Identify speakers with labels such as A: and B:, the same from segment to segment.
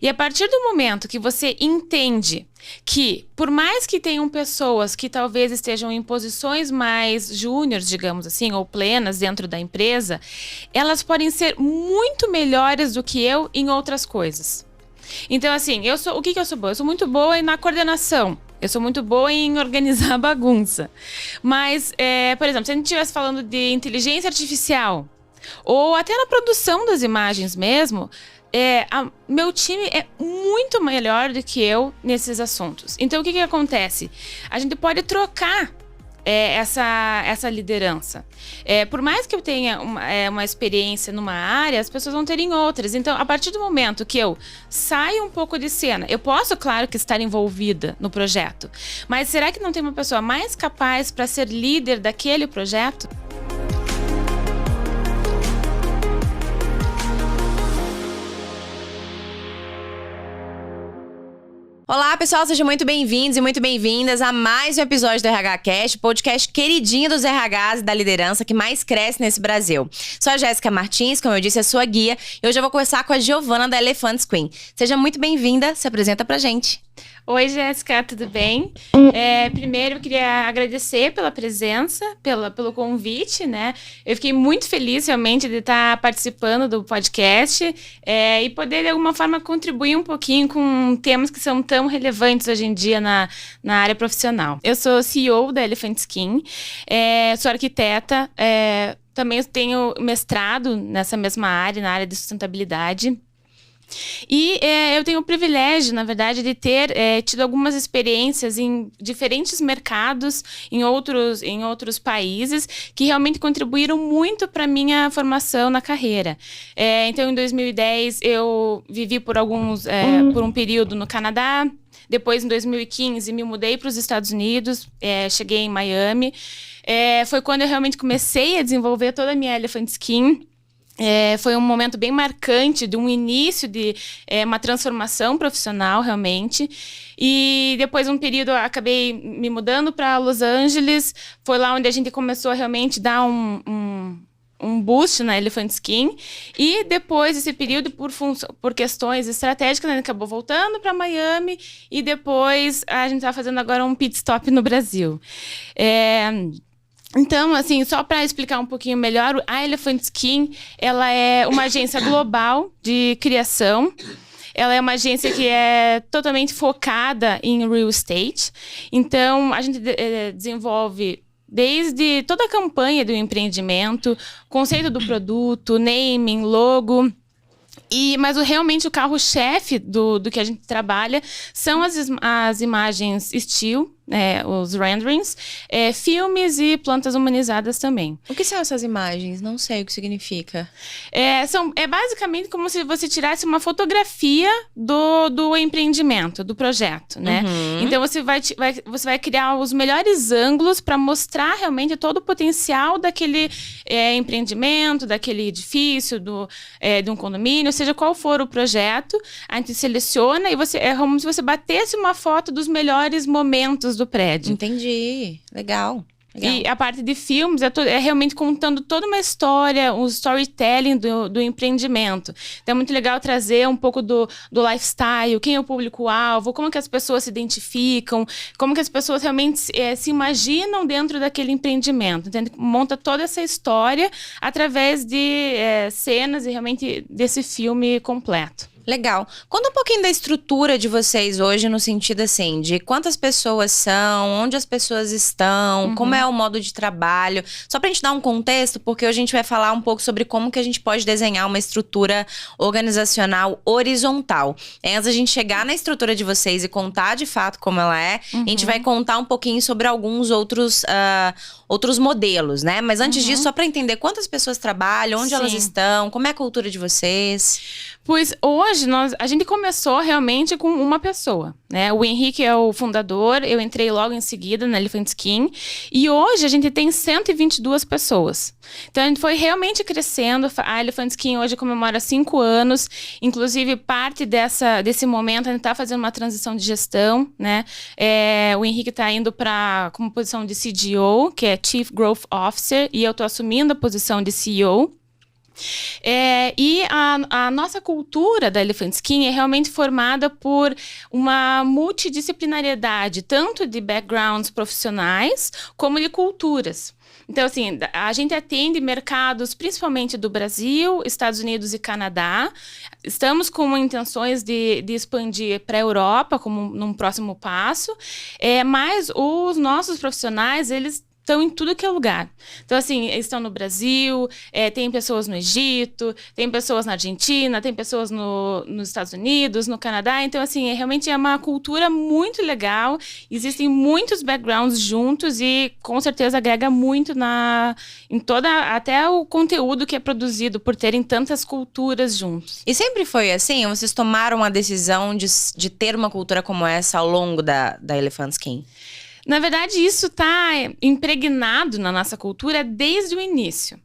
A: E a partir do momento que você entende que, por mais que tenham pessoas que talvez estejam em posições mais júniores, digamos assim, ou plenas dentro da empresa, elas podem ser muito melhores do que eu em outras coisas. Então, assim, o que eu sou boa? Eu sou muito boa na coordenação. Eu sou muito boa em organizar a bagunça. Mas, por exemplo, se a gente estivesse falando de inteligência artificial, ou até na produção das imagens mesmo, meu time é muito melhor do que eu nesses assuntos. Então, o que acontece? A gente pode trocar essa liderança. Por mais que eu tenha uma experiência numa área, as pessoas vão ter em outras. Então, a partir do momento que eu saio um pouco de cena, eu posso, claro, que estar envolvida no projeto. Mas será que não tem uma pessoa mais capaz para ser líder daquele projeto?
B: Olá, pessoal, sejam muito bem-vindos e muito bem-vindas a mais um episódio do RH Cast, podcast queridinho dos RHs e da liderança que mais cresce nesse Brasil. Sou a Jéssica Martins, como eu disse, a sua guia, e hoje eu vou conversar com a Giovana da Elephants Queen. Seja muito bem-vinda, se apresenta pra gente.
A: Oi, Jéssica, tudo bem? Primeiro, eu queria agradecer pela presença, pelo convite, né? Eu fiquei muito feliz, realmente, de estar participando do podcast e poder, de alguma forma, contribuir um pouquinho com temas que são tão relevantes hoje em dia na área profissional. Eu sou CEO da Elephant Skin, sou arquiteta, também tenho mestrado nessa mesma área, na área de sustentabilidade. E eu tenho o privilégio, na verdade, de ter tido algumas experiências em diferentes mercados, em outros países, que realmente contribuíram muito para a minha formação na carreira. Então, em 2010, eu vivi por um período no Canadá. Depois, em 2015, me mudei para os Estados Unidos, cheguei em Miami. Foi quando eu realmente comecei a desenvolver toda a minha Elephant Skin. Foi um momento bem marcante de um início de uma transformação profissional, realmente. E depois de um período, eu acabei me mudando para Los Angeles. Foi lá onde a gente começou a realmente dar um boost na Elephant Skin. E depois desse período, por questões estratégicas, a gente acabou voltando para Miami. E depois a gente está fazendo agora um pit stop no Brasil. Então, assim, só para explicar um pouquinho melhor, a Elephant Skin, ela é uma agência global de criação. Ela é uma agência que é totalmente focada em real estate. Então, a gente desenvolve desde toda a campanha do empreendimento, conceito do produto, naming, logo. Mas realmente o carro-chefe do que a gente trabalha são as imagens still, os renderings, filmes e plantas humanizadas também.
B: O que são essas imagens? Não sei o que significa.
A: É basicamente como se você tirasse uma fotografia do empreendimento, do projeto, né?
B: Uhum.
A: Então você vai criar os melhores ângulos para mostrar realmente todo o potencial daquele empreendimento, daquele edifício, de um condomínio, seja qual for o projeto, a gente seleciona e é como se você batesse uma foto dos melhores momentos do prédio.
B: Entendi. Legal.
A: E a parte de filmes é realmente contando toda uma história, um storytelling do empreendimento. Então é muito legal trazer um pouco do lifestyle, quem é o público-alvo, como que as pessoas se identificam, como que as pessoas realmente se imaginam dentro daquele empreendimento. Então, monta toda essa história através de cenas e realmente desse filme completo.
B: Legal. Conta um pouquinho da estrutura de vocês hoje, no sentido assim, de quantas pessoas são, onde as pessoas estão, como é o modo de trabalho. Só pra gente dar um contexto, porque hoje a gente vai falar um pouco sobre como que a gente pode desenhar uma estrutura organizacional horizontal. Antes da gente chegar na estrutura de vocês e contar de fato como ela é, a gente vai contar um pouquinho sobre alguns outros modelos, né? Mas antes disso, só pra entender quantas pessoas trabalham, onde elas estão, como é a cultura de vocês.
A: Pois hoje a gente começou realmente com uma pessoa, né? O Henrique é o fundador, eu entrei logo em seguida na Elephant Skin e hoje a gente tem 122 pessoas. Então a gente foi realmente crescendo, a Elephant Skin hoje comemora 5 anos, inclusive parte desse momento a gente está fazendo uma transição de gestão, né? O Henrique está indo como posição de CGO, que é Chief Growth Officer, e eu estou assumindo a posição de CEO. E a nossa cultura da Elephant Skin é realmente formada por uma multidisciplinariedade, tanto de backgrounds profissionais como de culturas. Então, assim, a gente atende mercados principalmente do Brasil, Estados Unidos e Canadá. Estamos com intenções de expandir para a Europa como num próximo passo. Mas os nossos profissionais, eles estão em tudo que é lugar. Então, assim, eles estão no Brasil, tem pessoas no Egito, tem pessoas na Argentina, tem pessoas nos Estados Unidos, no Canadá. Então, assim, realmente é uma cultura muito legal. Existem muitos backgrounds juntos e, com certeza, agrega muito em toda, até o conteúdo que é produzido por terem tantas culturas juntos.
B: E sempre foi assim? Vocês tomaram a decisão de ter uma cultura como essa ao longo da Elephant Skin?
A: Na verdade, isso está impregnado na nossa cultura desde o início.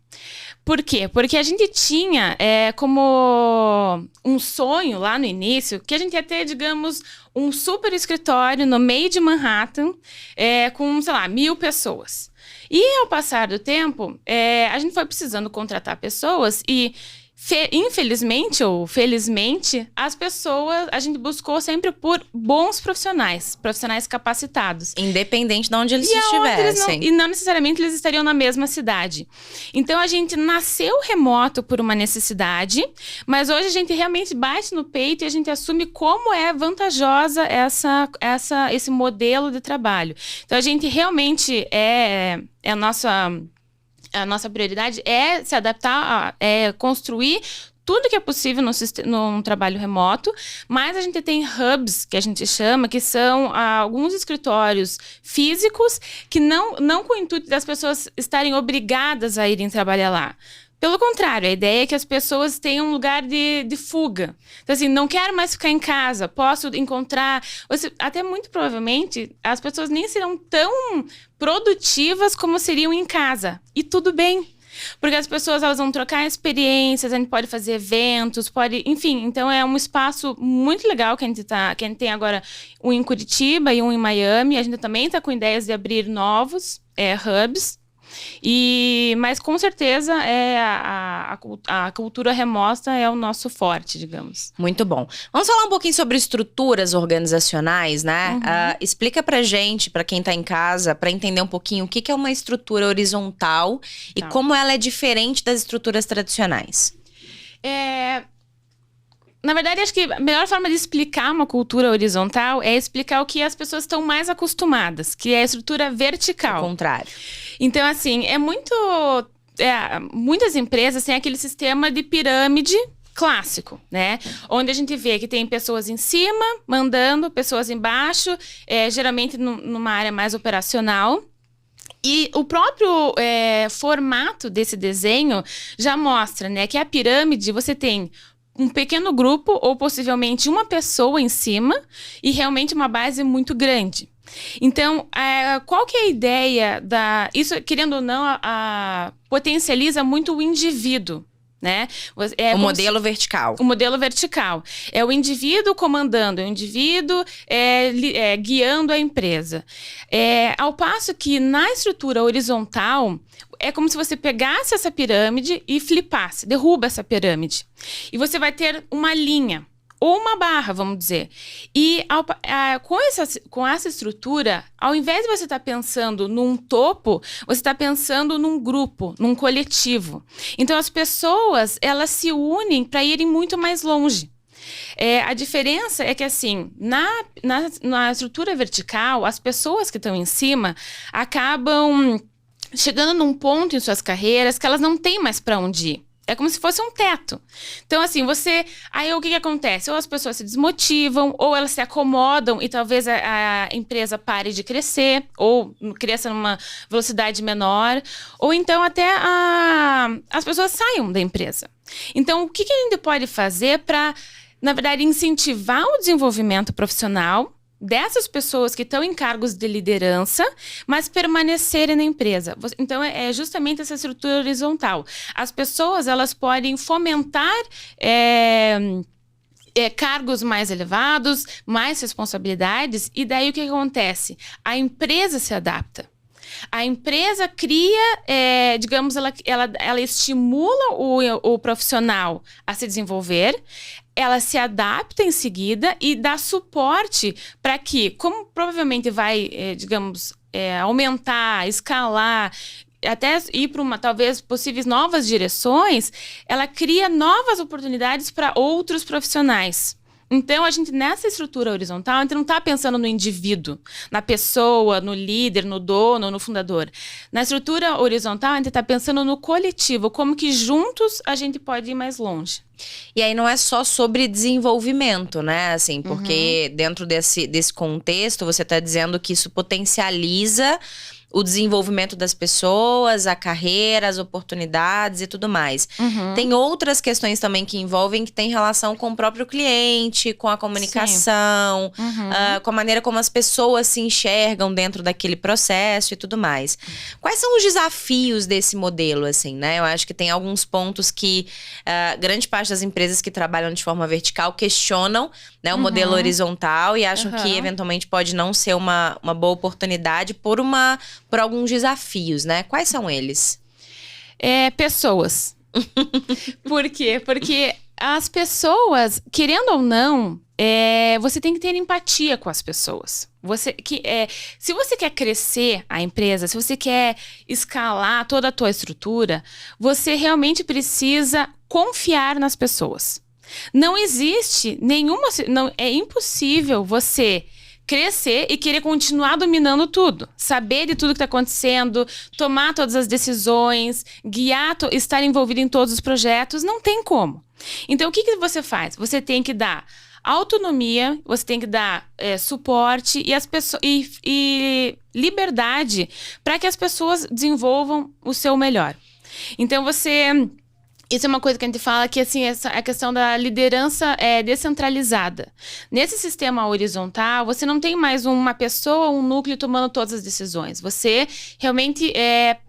A: Por quê? Porque a gente tinha como um sonho lá no início que a gente ia ter, digamos, um super escritório no meio de Manhattan com, sei lá, 1.000 pessoas. E ao passar do tempo, a gente foi precisando contratar pessoas e infelizmente ou felizmente, a gente buscou sempre por bons profissionais capacitados.
B: Independente de onde eles estivessem.
A: E não necessariamente eles estariam na mesma cidade. Então, a gente nasceu remoto por uma necessidade, mas hoje a gente realmente bate no peito e a gente assume como é vantajosa esse modelo de trabalho. Então, a gente realmente a nossa prioridade é se adaptar, construir tudo que é possível num trabalho remoto, mas a gente tem hubs, que a gente chama, que são alguns escritórios físicos que não com o intuito das pessoas estarem obrigadas a irem trabalhar lá. Pelo contrário, a ideia é que as pessoas tenham um lugar de fuga. Então, assim, não quero mais ficar em casa, posso encontrar... Até muito provavelmente, as pessoas nem serão tão produtivas como seriam em casa. E tudo bem. Porque as pessoas elas vão trocar experiências, a gente pode fazer eventos, enfim, então é um espaço muito legal que a gente tem agora um em Curitiba e um em Miami. A gente também está com ideias de abrir novos hubs. Mas com certeza a cultura remota é o nosso forte, digamos.
B: Muito bom. Vamos falar um pouquinho sobre estruturas organizacionais, né?
A: Uhum.
B: Explica pra gente, pra quem tá em casa, pra entender um pouquinho o que é uma estrutura horizontal e como ela é diferente das estruturas tradicionais.
A: Na verdade, acho que a melhor forma de explicar uma cultura horizontal é explicar o que as pessoas estão mais acostumadas, que é a estrutura vertical.
B: Ao contrário.
A: Então, assim, muitas empresas têm aquele sistema de pirâmide clássico, né? Onde a gente vê que tem pessoas em cima mandando, pessoas embaixo, geralmente numa área mais operacional. E o próprio formato desse desenho já mostra, né, que a pirâmide você tem um pequeno grupo ou possivelmente uma pessoa em cima e realmente uma base muito grande. Então, qual que é a ideia isso, querendo ou não, potencializa muito o indivíduo, né?
B: O modelo vertical.
A: O modelo vertical. É o indivíduo comandando, é o indivíduo guiando a empresa. Ao passo que na estrutura horizontal, é como se você pegasse essa pirâmide e flipasse, derruba essa pirâmide. E você vai ter uma linha, ou uma barra, vamos dizer. E com essa estrutura, ao invés de você estar pensando num topo, você está pensando num grupo, num coletivo. Então, as pessoas, elas se unem para irem muito mais longe. A diferença é que, assim, na estrutura vertical, as pessoas que estão em cima acabam chegando num ponto em suas carreiras que elas não têm mais para onde ir. É como se fosse um teto. Então, assim, aí o que acontece? Ou as pessoas se desmotivam, ou elas se acomodam e talvez a empresa pare de crescer, ou cresça numa velocidade menor, ou então até as pessoas saiam da empresa. Então, o que a gente pode fazer para, na verdade, incentivar o desenvolvimento profissional dessas pessoas que estão em cargos de liderança, mas permanecerem na empresa? Então, é justamente essa estrutura horizontal. As pessoas, elas podem fomentar cargos mais elevados, mais responsabilidades, e daí o que acontece? A empresa se adapta. A empresa cria, digamos, ela estimula o profissional a se desenvolver, ela se adapta em seguida e dá suporte para que, como provavelmente vai, digamos, aumentar, escalar, até ir para talvez possíveis novas direções, ela cria novas oportunidades para outros profissionais. Então, a gente, nessa estrutura horizontal, a gente não está pensando no indivíduo, na pessoa, no líder, no dono, no fundador. Na estrutura horizontal, a gente está pensando no coletivo, como que juntos a gente pode ir mais longe.
B: E aí não é só sobre desenvolvimento, né? Assim, porque dentro desse contexto, você está dizendo que isso potencializa o desenvolvimento das pessoas, a carreira, as oportunidades e tudo mais. Tem outras questões também que envolvem, que tem relação com o próprio cliente, com a comunicação, com a maneira como as pessoas se enxergam dentro daquele processo e tudo mais. Quais são os desafios desse modelo, assim, né? Eu acho que tem alguns pontos que grande parte das empresas que trabalham de forma vertical questionam, né, o modelo horizontal e acham que eventualmente pode não ser uma boa oportunidade por alguns desafios, né? Quais são eles?
A: Pessoas. Por quê? Porque as pessoas, querendo ou não, você tem que ter empatia com as pessoas. Se você quer crescer a empresa, se você quer escalar toda a tua estrutura, você realmente precisa confiar nas pessoas. Não existe nenhuma... é impossível você crescer e querer continuar dominando tudo. Saber de tudo que está acontecendo, tomar todas as decisões, guiar, estar envolvido em todos os projetos, não tem como. Então, o que você faz? Você tem que dar autonomia, você tem que dar suporte e liberdade para que as pessoas desenvolvam o seu melhor. Então, isso é uma coisa que a gente fala que, assim, a questão da liderança descentralizada. Nesse sistema horizontal, você não tem mais uma pessoa, um núcleo tomando todas as decisões. Você realmente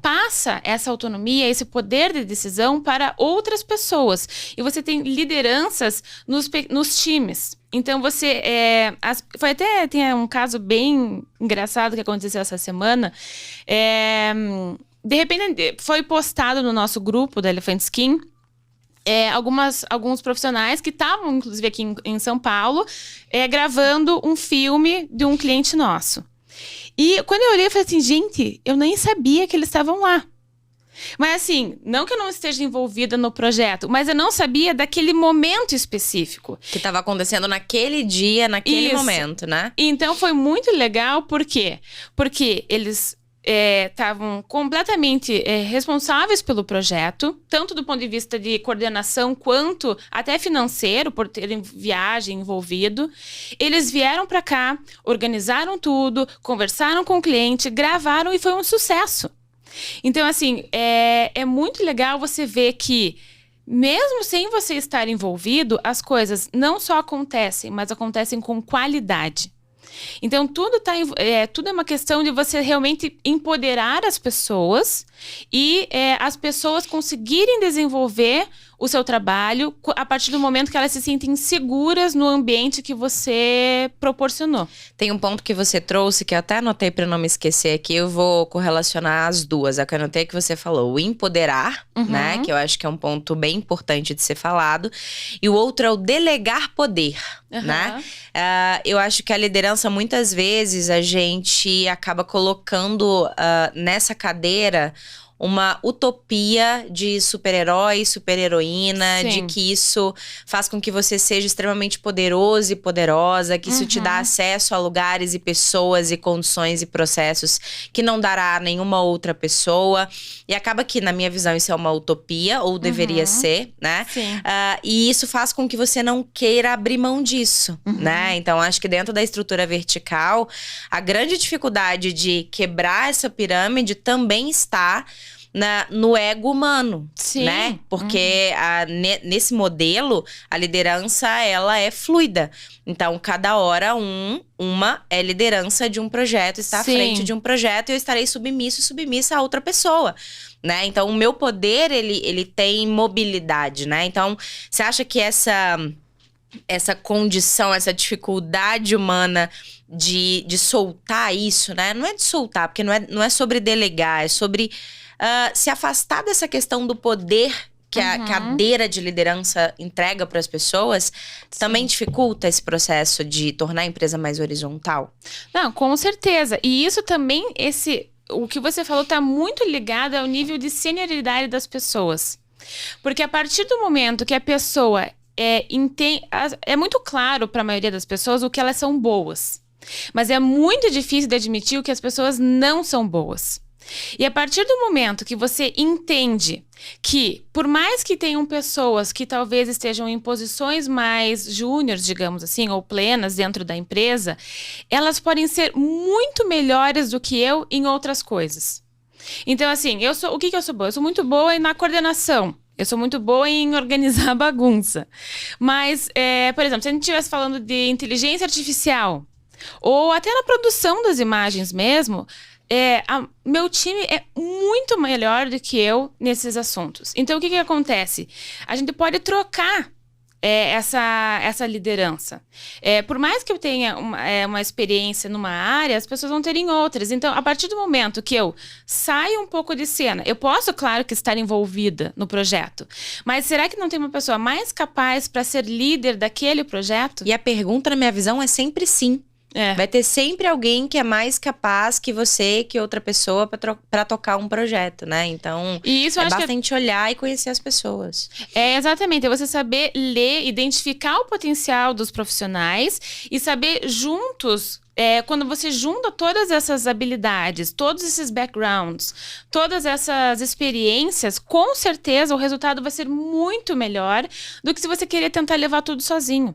A: passa essa autonomia, esse poder de decisão para outras pessoas. E você tem lideranças nos times. Então, tem um caso bem engraçado que aconteceu essa semana. De repente, foi postado no nosso grupo da Elephant Skin alguns profissionais que estavam, inclusive, aqui em São Paulo, gravando um filme de um cliente nosso. E quando eu olhei, eu falei assim, gente, eu nem sabia que eles estavam lá. Mas assim, não que eu não esteja envolvida no projeto, mas eu não sabia daquele momento específico.
B: Que estava acontecendo naquele dia, naquele momento, né?
A: Então foi muito legal, por quê? Porque eles estavam completamente responsáveis pelo projeto, tanto do ponto de vista de coordenação quanto até financeiro, por terem viagem envolvido. Eles vieram para cá, organizaram tudo, conversaram com o cliente, gravaram e foi um sucesso. Então, assim, é muito legal você ver que, mesmo sem você estar envolvido, as coisas não só acontecem, mas acontecem com qualidade. Então, tudo é uma questão de você realmente empoderar as pessoas e as pessoas conseguirem desenvolver o seu trabalho a partir do momento que elas se sentem seguras no ambiente que você proporcionou.
B: Tem um ponto que você trouxe que eu até anotei para não me esquecer aqui, eu vou correlacionar as duas. A que eu anotei que você falou, o empoderar, né? Que eu acho que é um ponto bem importante de ser falado. E o outro é o delegar poder, né? Eu acho que a liderança, muitas vezes, a gente acaba colocando nessa cadeira uma utopia de super-herói, super-heroína, de que isso faz com que você seja extremamente poderoso e poderosa, que isso te dá acesso a lugares e pessoas e condições e processos que não dará a nenhuma outra pessoa. E acaba que, na minha visão, isso é uma utopia, ou deveria ser, né? E isso faz com que você não queira abrir mão disso, né? Então, acho que dentro da estrutura vertical, a grande dificuldade de quebrar essa pirâmide também está no ego humano, né? Porque nesse modelo, a liderança, ela é fluida. Então, cada hora uma é liderança de um projeto, está à frente de um projeto, e eu estarei submisso e submissa a outra pessoa, né? Então, o meu poder, ele tem mobilidade, né? Então, você acha que essa essa condição, essa dificuldade humana de soltar isso, né? Não é de soltar, porque não é sobre delegar, é sobre se afastar dessa questão do poder que a cadeira de liderança entrega para as pessoas. Também dificulta esse processo de tornar a empresa mais horizontal?
A: Não, com certeza. E isso também, o que você falou está muito ligado ao nível de senioridade das pessoas. Porque a partir do momento que a pessoa é muito claro para a maioria das pessoas o que elas são boas. Mas é muito difícil de admitir o que as pessoas não são boas. E a partir do momento que você entende que, por mais que tenham pessoas que talvez estejam em posições mais júniores, digamos assim, ou plenas dentro da empresa, elas podem ser muito melhores do que eu em outras coisas. Então, assim, o que eu sou boa? Eu sou muito boa na coordenação. Eu sou muito boa em organizar a bagunça. Mas, por exemplo, se a gente estivesse falando de inteligência artificial, ou até na produção das imagens mesmo, meu time é muito melhor do que eu nesses assuntos. Então, o que acontece? A gente pode trocar essa liderança. Por mais que eu tenha uma experiência numa área, as pessoas vão ter em outras. Então, a partir do momento que eu saio um pouco de cena, eu posso, claro, que estar envolvida no projeto. Mas será que não tem uma pessoa mais capaz para ser líder daquele projeto?
B: E a pergunta, na minha visão, é sempre sim. Vai ter sempre alguém que é mais capaz que você, que outra pessoa, para tocar um projeto, né? Então, bastante olhar e conhecer as pessoas.
A: Exatamente. É você saber ler, identificar o potencial dos profissionais e saber juntos, quando você junta todas essas habilidades, todos esses backgrounds, todas essas experiências, com certeza o resultado vai ser muito melhor do que se você querer tentar levar tudo sozinho.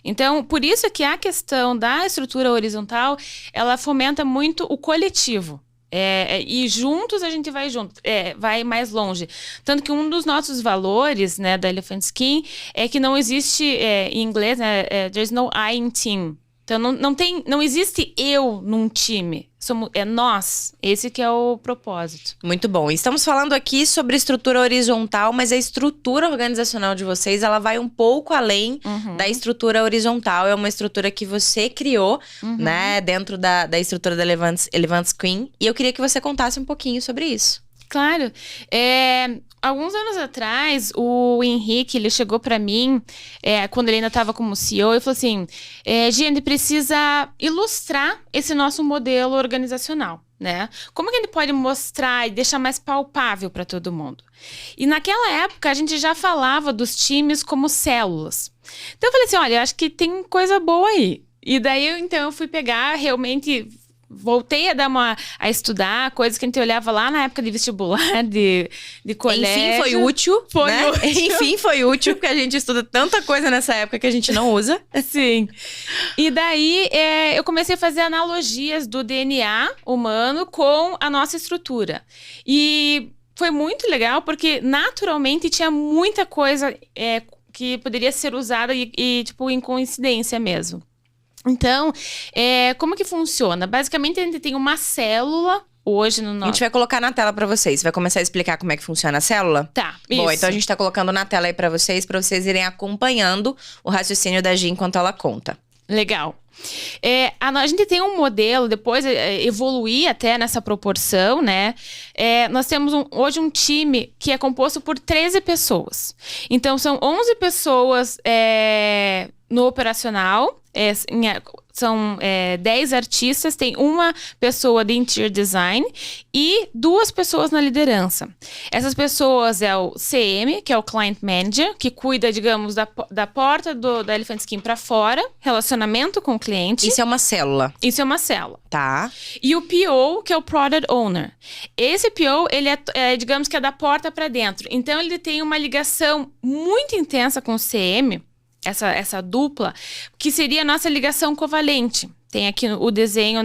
A: Então, por isso que a questão da estrutura horizontal, ela fomenta muito o coletivo. E juntos a gente vai mais longe. Tanto que um dos nossos valores, né, da Elephant Skin é que não existe, em inglês, né, there's no I in team. Então, não existe eu num time. É nós. Esse que é o propósito.
B: Muito bom. Estamos falando aqui sobre estrutura horizontal, mas a estrutura organizacional de vocês, ela vai um pouco além da estrutura horizontal. É uma estrutura que você criou, né? Dentro da estrutura da Elephant Skin. E eu queria que você contasse um pouquinho sobre isso.
A: Claro. Alguns anos atrás, o Henrique, ele chegou para mim, quando ele ainda estava como CEO, e falou assim, gente, precisa ilustrar esse nosso modelo organizacional, né? Como que a gente pode mostrar e deixar mais palpável para todo mundo? E naquela época, a gente já falava dos times como células. Então eu falei assim, olha, eu acho que tem coisa boa aí. E daí, eu fui pegar, realmente... Voltei a estudar coisas que a gente olhava lá na época de vestibular, de colégio.
B: Enfim, foi útil, né? Enfim, foi útil, porque a gente estuda tanta coisa nessa época que a gente não usa.
A: Sim. E daí, eu comecei a fazer analogias do DNA humano com a nossa estrutura. E foi muito legal, porque naturalmente tinha muita coisa que poderia ser usada tipo, em coincidência mesmo. Então, como que funciona? Basicamente, a gente tem uma célula hoje no nosso...
B: A gente vai colocar na tela pra vocês. Você vai começar a explicar como é que funciona a célula?
A: Tá,
B: Bom, então a gente tá colocando na tela aí pra vocês irem acompanhando o raciocínio da Gi enquanto ela conta.
A: Legal. A gente tem um modelo, depois evoluir até nessa proporção, né? Nós temos hoje um time que é composto por 13 pessoas. Então, são 11 pessoas no operacional, são 10 artistas, tem uma pessoa de interior design e 2 pessoas na liderança. Essas pessoas é o CM, que é o Client Manager, que cuida, digamos, da porta da Elephant Skin para fora, relacionamento com o cliente.
B: Isso é uma célula.
A: Isso é uma célula.
B: Tá.
A: E o PO, que é o Product Owner. Esse PO, ele digamos que é da porta para dentro. Então, ele tem uma ligação muito intensa com o CM, essa dupla, que seria a nossa ligação covalente. Tem aqui o desenho,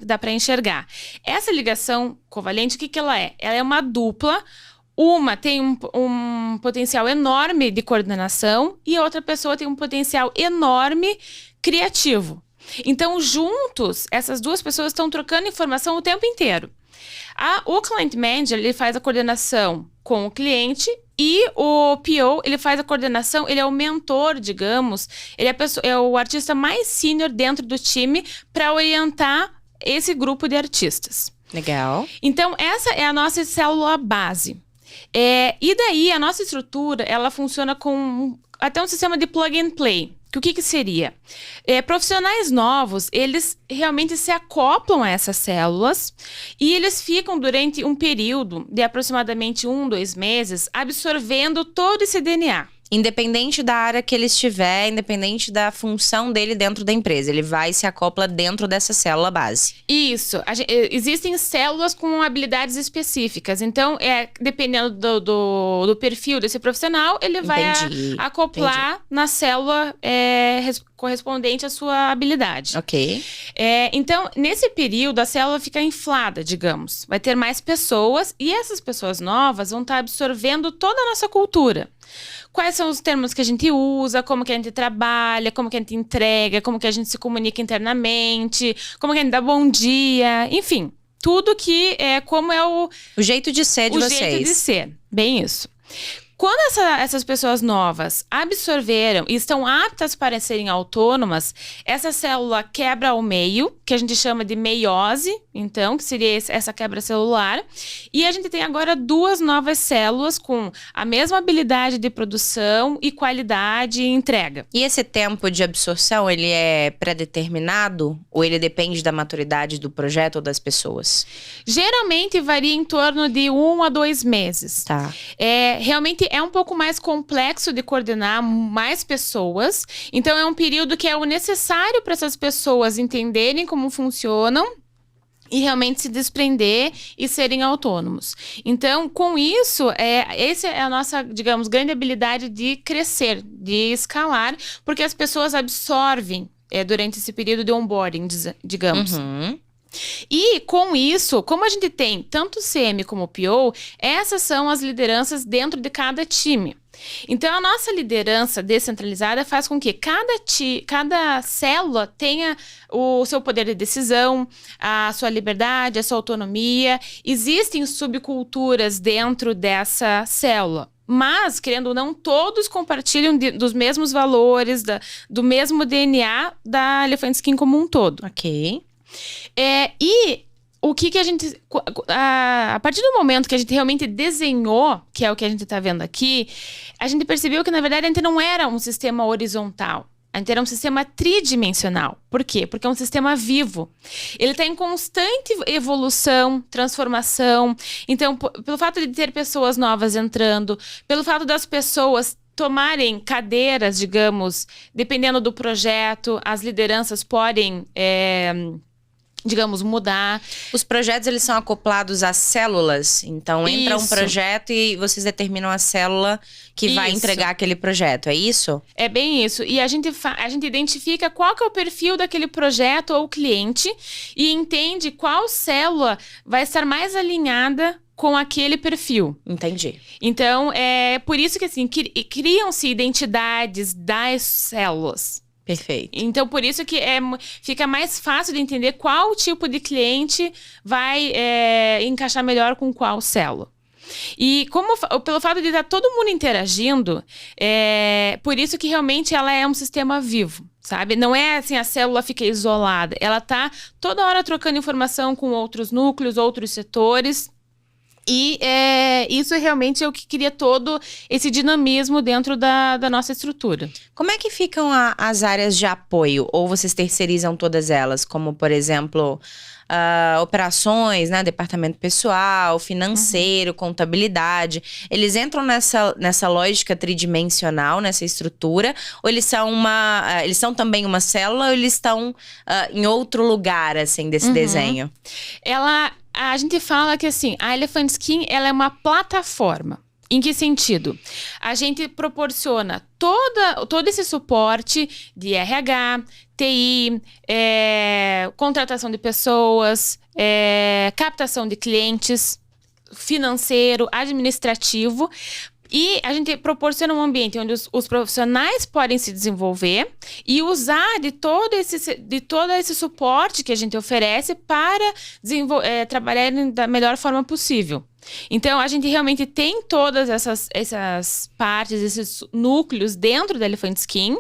A: dá para enxergar. Essa ligação covalente, o que ela é? Ela é uma dupla. Uma tem um potencial enorme de coordenação e a outra pessoa tem um potencial enorme criativo. Então, juntos, essas duas pessoas estão trocando informação o tempo inteiro. O Client Manager, ele faz a coordenação com o cliente e o PO, ele faz a coordenação, ele é o mentor, digamos, ele é o artista mais sênior dentro do time para orientar esse grupo de artistas.
B: Legal.
A: Então, essa é a nossa célula base. E daí, a nossa estrutura, ela funciona com até um sistema de plug and play. O que seria? Profissionais novos, eles realmente se acoplam a essas células e eles ficam durante um período de aproximadamente 1-2 meses absorvendo todo esse DNA.
B: Independente da área que ele estiver, independente da função dele dentro da empresa, ele vai e se acopla dentro dessa célula base.
A: Isso. Existem células com habilidades específicas. Então, dependendo do perfil desse profissional, ele vai acoplar na célula correspondente à sua habilidade.
B: Ok.
A: Então, nesse período, a célula fica inflada, digamos. Vai ter mais pessoas e essas pessoas novas vão estar absorvendo toda a nossa cultura. Quais são os termos que a gente usa, como que a gente trabalha, como que a gente entrega, como que a gente se comunica internamente, como que a gente dá bom dia, enfim. Tudo que como é o
B: jeito de ser de vocês.
A: O jeito de ser, bem isso. Quando essas pessoas novas absorveram e estão aptas para serem autônomas, essa célula quebra ao meio, que a gente chama de meiose, então, que seria essa quebra celular. E a gente tem agora 2 novas células com a mesma habilidade de produção e qualidade e entrega.
B: E esse tempo de absorção, ele é pré-determinado? Ou ele depende da maturidade do projeto ou das pessoas?
A: Geralmente varia em torno de 1-2 meses.
B: Tá.
A: Realmente é um pouco mais complexo de coordenar mais pessoas. Então, é um período que é o necessário para essas pessoas entenderem como funcionam e realmente se desprender e serem autônomos. Então, com isso, essa é a nossa, digamos, grande habilidade de crescer, de escalar, porque as pessoas absorvem durante esse período de onboarding, digamos.
B: Uhum.
A: E com isso, como a gente tem tanto o CM como o PO, essas são as lideranças dentro de cada time. Então, a nossa liderança descentralizada faz com que cada célula tenha o seu poder de decisão, a sua liberdade, a sua autonomia. Existem subculturas dentro dessa célula. Mas, querendo ou não, todos compartilham dos mesmos valores, do mesmo DNA da Elephant Skin como um todo.
B: Ok.
A: E o que a gente... A partir do momento que a gente realmente desenhou, que é o que a gente está vendo aqui, a gente percebeu que, na verdade, a gente não era um sistema horizontal. A gente era um sistema tridimensional. Por quê? Porque é um sistema vivo. Ele está em constante evolução, transformação. Então, pelo fato de ter pessoas novas entrando, pelo fato das pessoas tomarem cadeiras, digamos, dependendo do projeto, as lideranças podem... digamos, mudar.
B: Os projetos, eles são acoplados às células? Então, entra um projeto e vocês determinam a célula que vai entregar aquele projeto, é isso?
A: É bem isso. E a gente identifica qual que é o perfil daquele projeto ou cliente e entende qual célula vai estar mais alinhada com aquele perfil.
B: Entendi.
A: Então, é por isso que, assim, criam-se identidades das células.
B: Perfeito.
A: Então, por isso que fica mais fácil de entender qual tipo de cliente vai encaixar melhor com qual célula. E pelo fato de estar todo mundo interagindo, por isso que realmente ela é um sistema vivo, sabe? Não é assim, a célula fica isolada. Ela está toda hora trocando informação com outros núcleos, outros setores. E isso realmente é o que cria todo esse dinamismo dentro da nossa estrutura.
B: Como é que ficam as áreas de apoio? Ou vocês terceirizam todas elas? Como, por exemplo, operações, né? Departamento pessoal, financeiro, contabilidade. Eles entram nessa lógica tridimensional, nessa estrutura? Ou eles são também uma célula ou eles estão em outro lugar, assim, desse desenho?
A: A gente fala que, assim, a Elephant Skin, ela é uma plataforma. Em que sentido? A gente proporciona todo esse suporte de RH, TI, contratação de pessoas, captação de clientes, financeiro, administrativo, E a gente proporciona um ambiente onde os profissionais podem se desenvolver e usar de todo esse suporte que a gente oferece para trabalharem da melhor forma possível. Então, a gente realmente tem todas essas partes, esses núcleos dentro da Elephant Skin.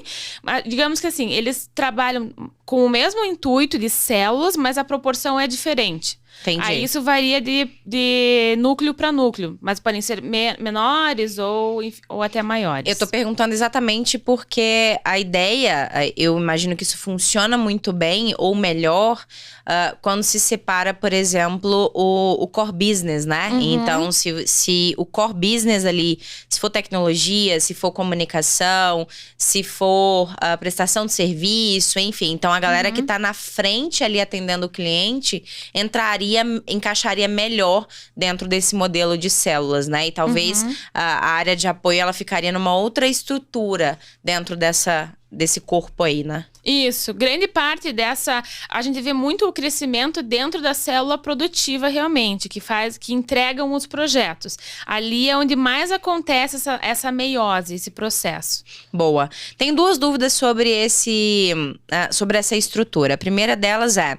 A: Digamos que assim, eles trabalham com o mesmo intuito de células, mas a proporção é diferente.
B: Entendi.
A: Aí isso varia de núcleo para núcleo, mas podem ser menores ou até maiores.
B: Eu tô perguntando exatamente porque a ideia, eu imagino que isso funciona muito bem ou melhor quando se separa, por exemplo, o core business, né? Então, se o core business ali, se for tecnologia, se for comunicação, se for prestação de serviço, enfim. Então, a galera que tá na frente ali atendendo o cliente encaixaria melhor dentro desse modelo de células, né? E talvez a área de apoio, ela ficaria numa outra estrutura dentro desse corpo aí, né?
A: Isso, grande parte a gente vê muito o crescimento dentro da célula produtiva realmente, que entregam os projetos. Ali é onde mais acontece essa meiose, esse processo.
B: Boa. Tem 2 dúvidas sobre essa estrutura. A primeira delas é: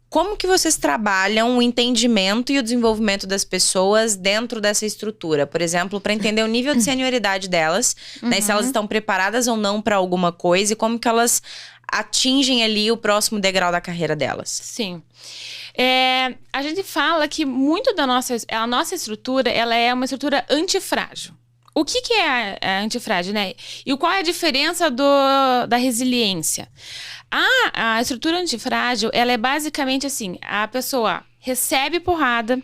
B: como que vocês trabalham o entendimento e o desenvolvimento das pessoas dentro dessa estrutura? Por exemplo, para entender o nível de senioridade delas, né? Se elas estão preparadas ou não para alguma coisa e como que elas atingem ali o próximo degrau da carreira delas.
A: Sim. A gente fala que muito a nossa estrutura, ela é uma estrutura antifrágil. O que é a antifrágil, né? E qual é a diferença da resiliência? A estrutura antifrágil, ela é basicamente assim, a pessoa recebe porrada,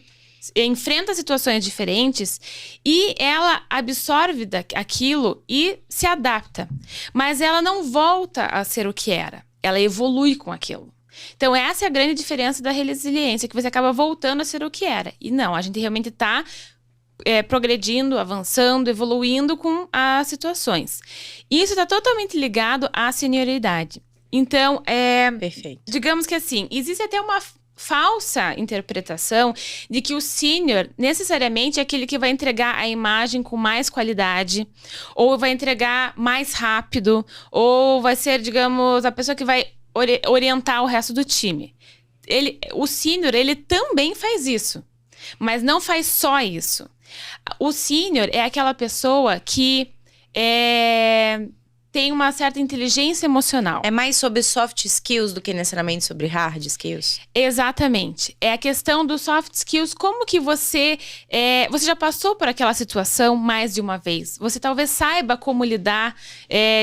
A: enfrenta situações diferentes e ela absorve aquilo e se adapta. Mas ela não volta a ser o que era, ela evolui com aquilo. Então essa é a grande diferença da resiliência, que você acaba voltando a ser o que era. E não, a gente realmente está progredindo, avançando, evoluindo com as situações. Isso está totalmente ligado à senioridade. Então,
B: Perfeito.
A: Digamos que assim, existe até uma falsa interpretação de que o sênior necessariamente é aquele que vai entregar a imagem com mais qualidade, ou vai entregar mais rápido, ou vai ser, digamos, a pessoa que vai orientar o resto do time. O sênior, ele também faz isso, mas não faz só isso. O sênior é aquela pessoa que tem uma certa inteligência emocional.
B: É mais sobre soft skills do que necessariamente sobre hard skills?
A: Exatamente. É a questão dos soft skills. Como que você já passou por aquela situação mais de uma vez. Você talvez saiba como lidar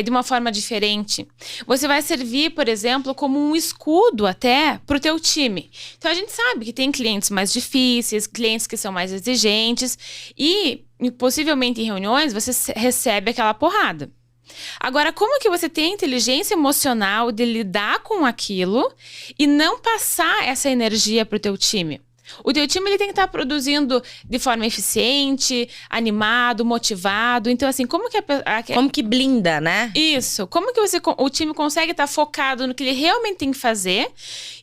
A: de uma forma diferente. Você vai servir, por exemplo, como um escudo até para o teu time. Então, a gente sabe que tem clientes mais difíceis, clientes que são mais exigentes e, possivelmente, em reuniões, você recebe aquela porrada. Agora, como que você tem a inteligência emocional de lidar com aquilo e não passar essa energia para o teu time? O teu time ele tem que estar produzindo de forma eficiente, animado, motivado. Então, assim, como que
B: blinda, né?
A: Isso. Como que o time consegue estar focado no que ele realmente tem que fazer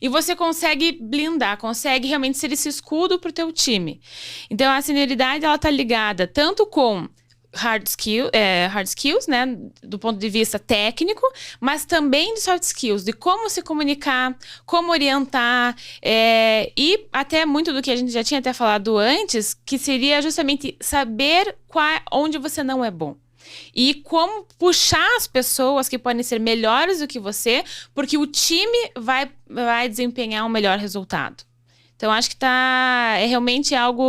A: e você consegue blindar, consegue realmente ser esse escudo para o teu time. Então, a senioridade, ela está ligada tanto com hard skills, né, do ponto de vista técnico, mas também de soft skills, de como se comunicar, como orientar, e até muito do que a gente já tinha até falado antes, que seria justamente saber onde você não é bom. E como puxar as pessoas que podem ser melhores do que você, porque o time vai desempenhar um melhor resultado. Então, acho que é realmente algo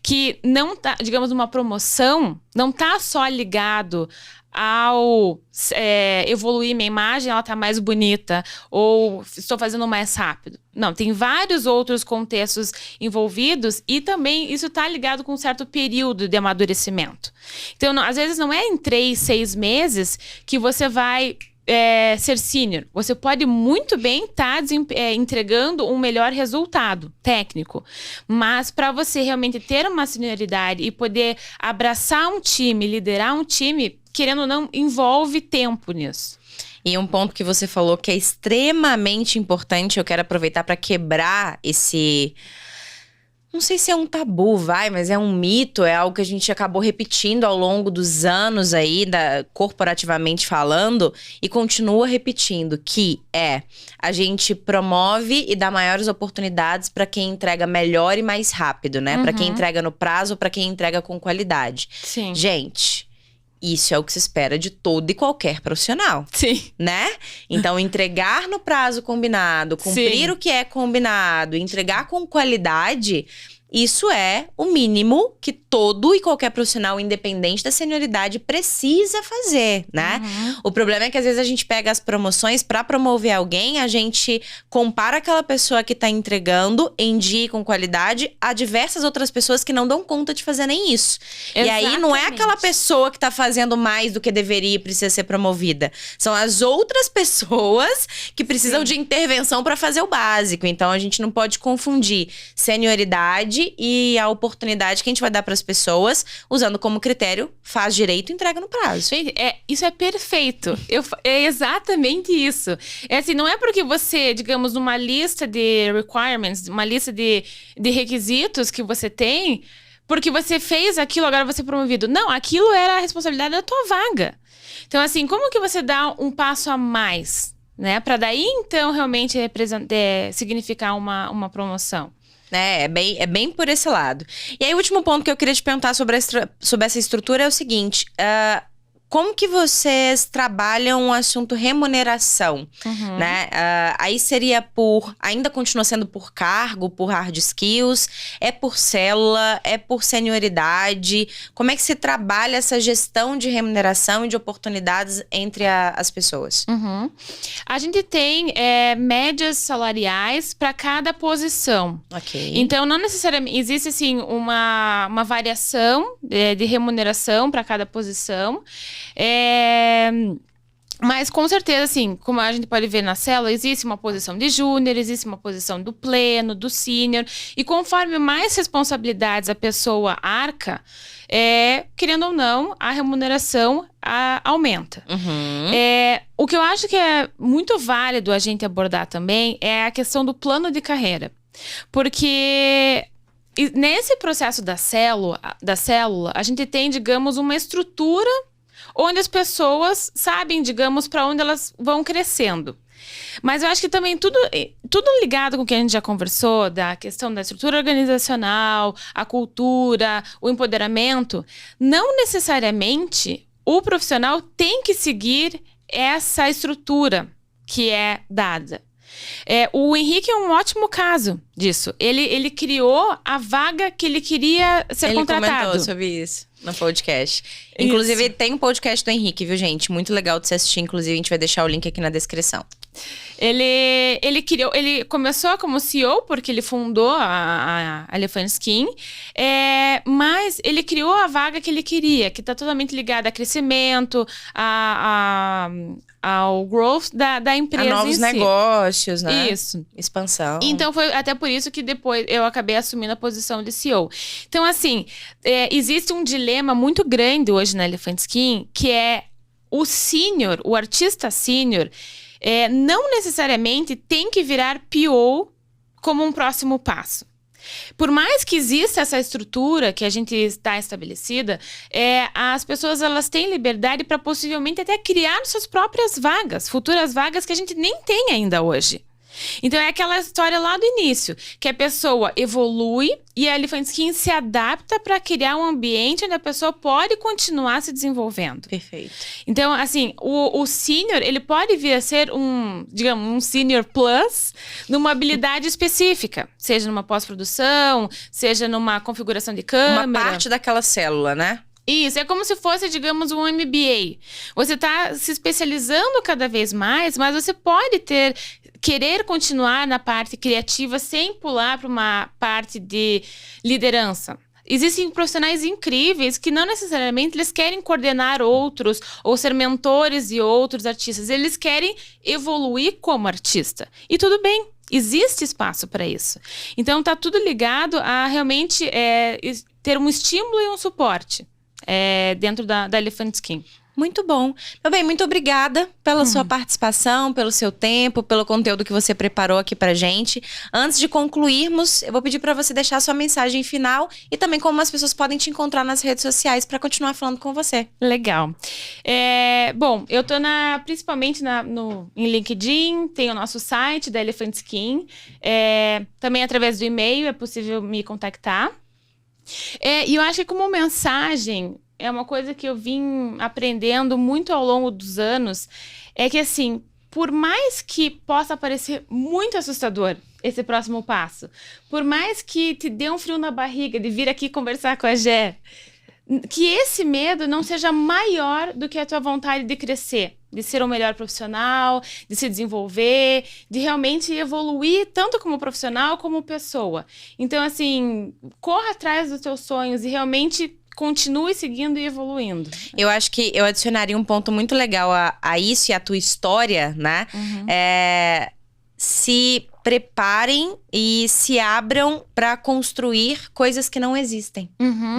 A: que não tá, digamos, uma promoção, não tá só ligado ao evoluir minha imagem, ela tá mais bonita, ou estou fazendo mais rápido. Não, tem vários outros contextos envolvidos e também isso tá ligado com um certo período de amadurecimento. Então, às vezes não é em 3, 6 meses que você vai ser sênior. Você pode muito bem estar entregando um melhor resultado técnico, mas para você realmente ter uma senioridade e poder abraçar um time, liderar um time, querendo ou não, envolve tempo nisso.
B: E um ponto que você falou que é extremamente importante, eu quero aproveitar para quebrar não sei se é um tabu, mas é um mito, é algo que a gente acabou repetindo ao longo dos anos aí, corporativamente falando, e continua repetindo, que a gente promove e dá maiores oportunidades para quem entrega melhor e mais rápido, né? Para quem entrega no prazo, para quem entrega com qualidade.
A: Sim.
B: Gente, isso é o que se espera de todo e qualquer profissional.
A: Sim.
B: Né? Então, entregar no prazo combinado, cumprir o que é combinado, entregar com qualidade, isso é o mínimo que todo e qualquer profissional, independente da senioridade, precisa fazer, né? O problema é que às vezes a gente pega as promoções pra promover alguém, a gente compara aquela pessoa que tá entregando em dia e com qualidade a diversas outras pessoas que não dão conta de fazer nem isso.
A: Exatamente.
B: E aí não é aquela pessoa que tá fazendo mais do que deveria e precisa ser promovida. São as outras pessoas que precisam de intervenção pra fazer o básico. Então a gente não pode confundir senioridade e a oportunidade que a gente vai dar para as pessoas, usando como critério, faz direito e entrega no prazo.
A: Gente, isso é perfeito. É exatamente isso. É assim, não é porque você, digamos, numa lista de requirements, uma lista de requisitos que você tem, porque você fez aquilo, agora você é promovido. Não, aquilo era a responsabilidade da tua vaga. Então, assim, como que você dá um passo a mais, né? Para daí, então, realmente significar uma promoção.
B: É bem por esse lado. E aí, o último ponto que eu queria te perguntar sobre essa estrutura é o seguinte. Como que vocês trabalham o assunto remuneração, né? Aí seria ainda continua sendo por cargo, por hard skills, é por célula, é por senioridade? Como é que se trabalha essa gestão de remuneração e de oportunidades entre as pessoas?
A: A gente tem médias salariais para cada posição.
B: Ok.
A: Então, não necessariamente existe assim uma variação de remuneração para cada posição. Mas com certeza, assim, como a gente pode ver na célula, existe uma posição de júnior, existe uma posição do pleno, do sênior. E conforme mais responsabilidades a pessoa arca, querendo ou não, a remuneração aumenta. O que eu acho que é muito válido a gente abordar também é a questão do plano de carreira. Porque nesse processo da célula, a gente tem, digamos, uma estrutura onde as pessoas sabem, digamos, para onde elas vão crescendo. Mas eu acho que também tudo ligado com o que a gente já conversou, da questão da estrutura organizacional, a cultura, o empoderamento, não necessariamente o profissional tem que seguir essa estrutura que é dada. O Henrique é um ótimo caso disso. Ele criou a vaga que ele queria ser contratado.
B: Ele comentou sobre isso no podcast. Inclusive, tem um podcast do Henrique, viu, gente? Muito legal de se assistir. Inclusive, a gente vai deixar o link aqui na descrição.
A: Ele começou como CEO porque ele fundou a Elephant Skin, mas ele criou a vaga que ele queria, que está totalmente ligada a crescimento, ao growth da empresa.
B: A novos negócios, né?
A: Isso.
B: Expansão.
A: Então, foi até por isso que depois eu acabei assumindo a posição de CEO. Então, assim, existe um dilema muito grande hoje na Elephant Skin, que é o sênior, o artista sênior, não necessariamente tem que virar PO como um próximo passo. Por mais que exista essa estrutura que a gente está estabelecida, as pessoas elas têm liberdade para possivelmente até criar suas próprias vagas, futuras vagas que a gente nem tem ainda hoje. Então é aquela história lá do início, que a pessoa evolui e a Elephant Skin se adapta para criar um ambiente onde a pessoa pode continuar se desenvolvendo.
B: Perfeito.
A: Então, assim, o senior, ele pode vir a ser digamos, um senior plus numa habilidade específica, seja numa pós-produção, seja numa configuração de câmera.
B: Uma parte daquela célula, né?
A: Isso, é como se fosse, digamos, um MBA. Você está se especializando cada vez mais, mas você pode querer continuar na parte criativa sem pular para uma parte de liderança. Existem profissionais incríveis que não necessariamente eles querem coordenar outros ou ser mentores de outros artistas. Eles querem evoluir como artista. E tudo bem, existe espaço para isso. Então, está tudo ligado a realmente ter um estímulo e um suporte dentro da Elephant Skin.
B: Muito bom. Meu bem, muito obrigada pela sua participação, pelo seu tempo, pelo conteúdo que você preparou aqui pra gente. Antes de concluirmos, eu vou pedir pra você deixar a sua mensagem final e também como as pessoas podem te encontrar nas redes sociais pra continuar falando com você.
A: Legal. Bom, eu tô principalmente em LinkedIn, tem o nosso site da Elephant Skin. Também através do e-mail é possível me contactar. E eu acho que como mensagem, é uma coisa que eu vim aprendendo muito ao longo dos anos, é que assim, por mais que possa parecer muito assustador esse próximo passo, por mais que te dê um frio na barriga de vir aqui conversar com a Gé, que esse medo não seja maior do que a tua vontade de crescer, de ser um melhor profissional, de se desenvolver, de realmente evoluir tanto como profissional como pessoa. Então, assim, corra atrás dos teus sonhos e realmente continue seguindo e evoluindo.
B: Eu acho que eu adicionaria um ponto muito legal a isso e a tua história, né? Se preparem e se abram para construir coisas que não existem,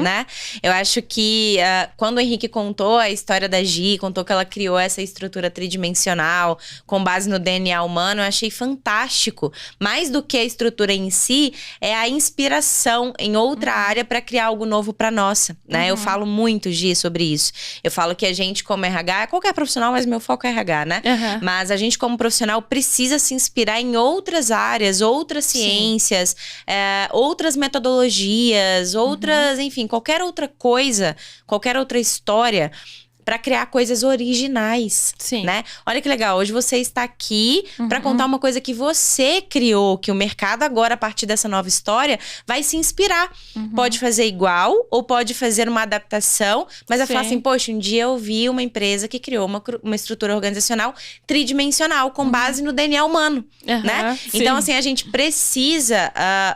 B: né? Eu acho que quando o Henrique contou a história da Gi, contou que ela criou essa estrutura tridimensional com base no DNA humano, eu achei fantástico. Mais do que a estrutura em si, é a inspiração em outra área para criar algo novo para nossa, né? Eu falo muito, Gi, sobre isso. Eu falo que a gente como RH, qualquer profissional, mas meu foco é RH, né? Mas a gente como profissional precisa se inspirar em outras áreas, outras ciências, outras metodologias, outras, enfim, qualquer outra coisa, qualquer outra história para criar coisas originais, né? Olha que legal, hoje você está aqui para contar uma coisa que você criou, que o mercado agora, a partir dessa nova história, vai se inspirar. Pode fazer igual ou pode fazer uma adaptação, mas vai falar assim, poxa, um dia eu vi uma empresa que criou uma estrutura organizacional tridimensional, com base no DNA humano, né? Então, assim, a gente precisa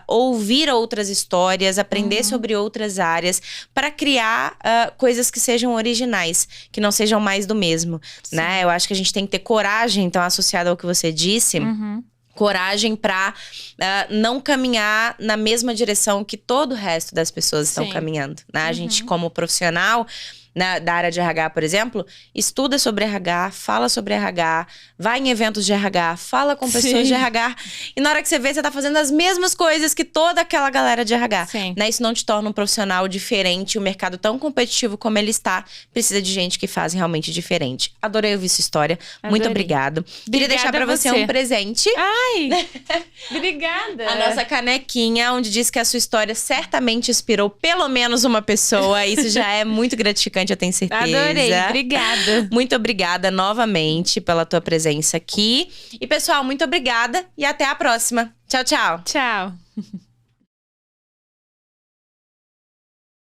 B: ouvir outras histórias, aprender sobre outras áreas, para criar coisas que sejam originais, que não sejam mais do mesmo, né? Eu acho que a gente tem que ter coragem, então, associado ao que você disse, coragem para não caminhar na mesma direção que todo o resto das pessoas estão caminhando, né? A gente, como profissional da área de RH, por exemplo, estuda sobre RH, fala sobre RH, vai em eventos de RH, fala com pessoas de RH, e na hora que você vê, você tá fazendo as mesmas coisas que toda aquela galera de RH, né? Isso não te torna um profissional diferente. O mercado tão competitivo como ele está, precisa de gente que faz realmente diferente. Adorei ouvir sua história. Muito obrigado. Queria deixar pra você um presente.
A: Ai, obrigada.
B: A nossa canequinha, onde diz que a sua história certamente inspirou pelo menos uma pessoa. Isso já é muito gratificante, eu tenho certeza.
A: Adorei, obrigada.
B: Muito obrigada novamente pela tua presença aqui. E pessoal, muito obrigada e até a próxima. Tchau, tchau.
A: Tchau.